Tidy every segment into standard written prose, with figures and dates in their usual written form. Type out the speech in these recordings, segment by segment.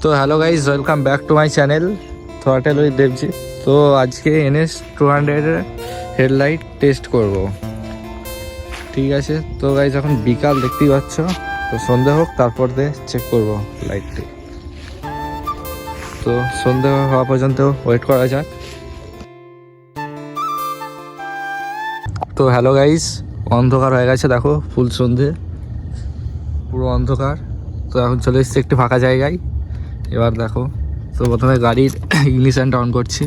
তো hello guys, welcome back to my channel throttle with Debjit. তো আজকে NS200 এর হেডলাইট টেস্ট করব। ঠিক আছে, তো গাইজ এখন বিকাল দেখতেই পাচ্ছ, তো সন্ধে হোক তারপর দিয়ে চেক করব লাইটটি। তো সন্ধে হওয়া পর্যন্ত ওয়েট করা যাক। তো হ্যালো গাইজ, অন্ধকার হয়ে গেছে, দেখো ফুল সন্ধে, পুরো অন্ধকার। তো এখন চলে এসেছি একটু ফাঁকা জায়গায়। এবার দেখো, তো প্রথমে গাড়ির ইগনিশনটা অন করছি।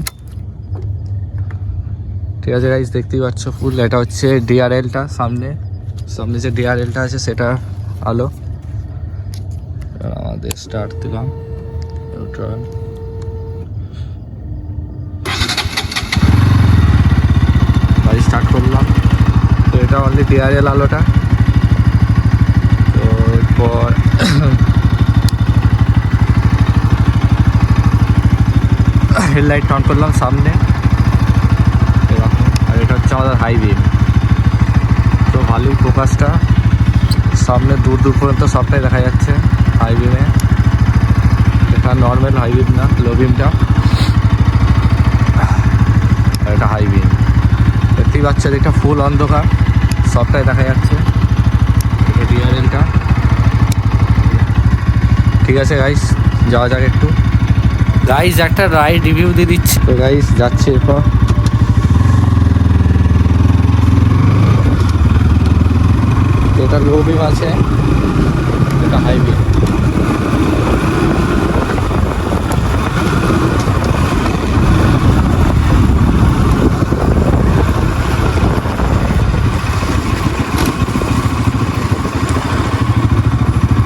ঠিক আছে গাইজ, দেখতেই পাচ্ছ ফুল, এটা হচ্ছে DRLটা, সামনে যে DRLটা আছে সেটা আলো। আমাদের স্টার্ট দিলাম, গাড়ি স্টার্ট করলাম। তো এটা অনলি DRL আলোটা। তো এরপর হেডলাইট অন করলাম সামনে, আর এটা হচ্ছে আমাদের হাই বিম। তো ভালোই ফোকাসটা, সামনে দূর দূর পর্যন্ত সবটাই দেখা যাচ্ছে হাই বিমে। এটা নর্মাল হাই বিম না, লো বিমটা। আর এটা হাই বিম, দেখতেই পাচ্ছ এটা ফুল অন্ধকার, সবটাই দেখা যাচ্ছে। এটা DRLটা। ঠিক আছে গাইস, যাওয়া যাক একটু। গাইস একটা রাইড রিভিউ দিয়ে দিচ্ছি। তো গাইস যাচ্ছে এরপর। এটা লো বিম আছে, এটা হাই বিম।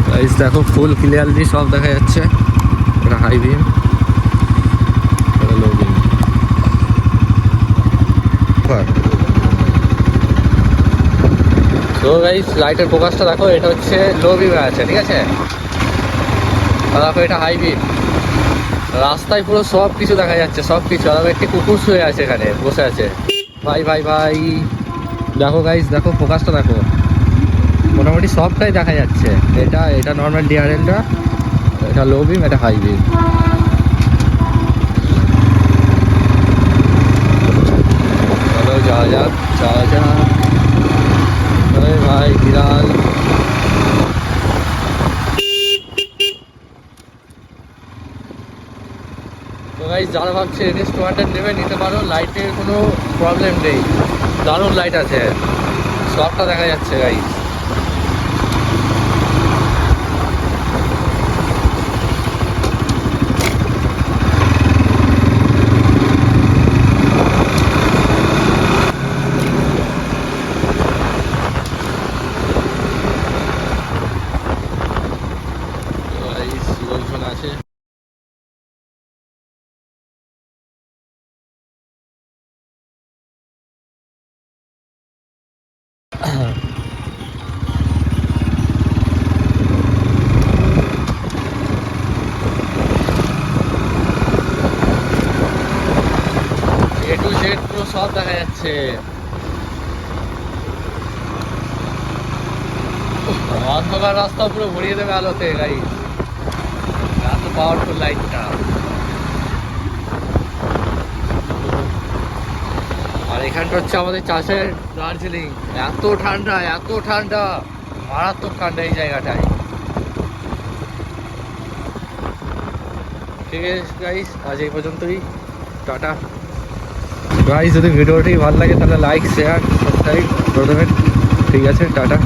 গাইস দেখো ফুল ক্লিয়ারলি সব দেখা যাচ্ছে। এটা হাই বিম, এটা লো বিম। তো গাইস লাইটের ফোকাসটা দেখো, এটা হচ্ছে লো বিমে আছে, ঠিক আছে। আর দেখো এটা হাই বিম, রাস্তায় পুরো সব কিছু দেখা যাচ্ছে, সব কিছু। আর একটি কুকুর শুয়ে আছে এখানে, বসে আছে। ভাই ভাই ভাই, দেখো গাইস, দেখো ফোকাসটা দেখো, মোটামুটি সবটাই দেখা যাচ্ছে। এটা নর্মাল DRLটা, এটা লো বিম, এটা হাই বিম। চলো যাওয়া যাক, যাওয়া যাক। আরে ভাই বিড়াল। তো গাইস যারা ভাবছে NS200 নেবে, নিতে পারো, লাইটের কোনো প্রবলেম নেই, দারুণ লাইট আছে, সবটা দেখা যাচ্ছে গাইস। লোকজন আছে। A to Z পুরো সব দেখা যাচ্ছে। অন্ধকার রাস্তা পুরো ভরিয়ে দেবে আলোতে গাইস, এত পাওয়ারফুল লাইটটা। আর এখানটা হচ্ছে আমাদের চাষের দার্জিলিং। এত ঠান্ডা, এত ঠান্ডা, মারাত্মক ঠান্ডা এই জায়গাটায়। ঠিক আছে গাইস, আজ এই পর্যন্তই, টাটা। গাইস যদি ভিডিওটি ভালো লাগে তাহলে লাইক, শেয়ার, সাবস্ক্রাইব করে দেবেন। ঠিক আছে, টাটা।